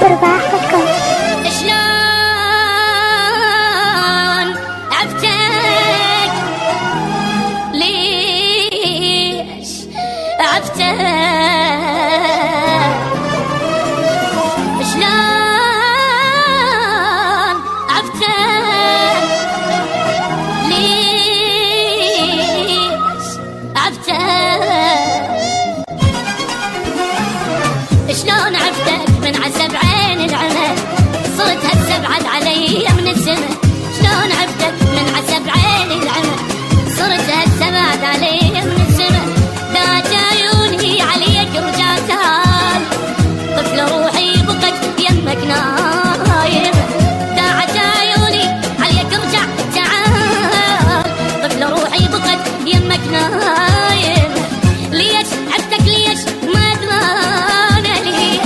برباح.com. شلون عفتك؟ ليش عفتك؟ شلون عفتك؟ ليش عفتك؟ شلون عفتك من عسب عين العمى؟ صرت هسه بعد علي من السما. شلون عفتك من عسب عين العمى؟ صرت هسه بعد علي من السما. دات عيوني عليك رجعتال، طفل روحي بقت يمك نايمة. داعت عيوني عليك رجعتال، طفل روحي بقت يمك نايمة. ليش عفتك؟ ليش ما ادري ليش؟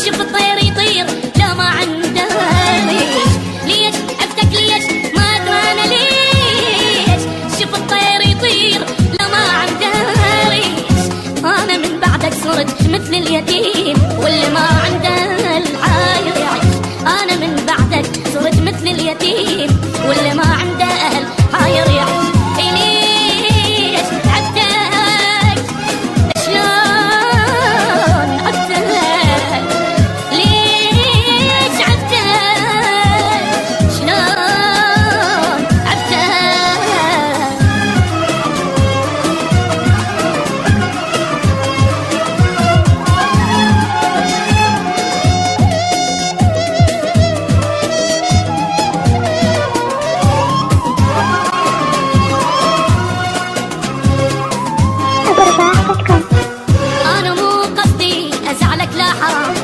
شوف الطير يطير لو ما عنده ليش. ليش عفتك؟ ليش ما ادري ليش؟ شوف الطير يطير لو ما عنده ليش. انا من بعدك صرت مثل اليتيم واللي ما عنده العاير يعيش. انا من بعدك صرت مثل اليتيم واللي ما عنده اهل حاير يعيش. ليش عفتك؟ شلون عفتك؟ ليش عفتك؟ شلون عفتك؟ برباح.com. أنا مو قصدي أزعلك لا حرام،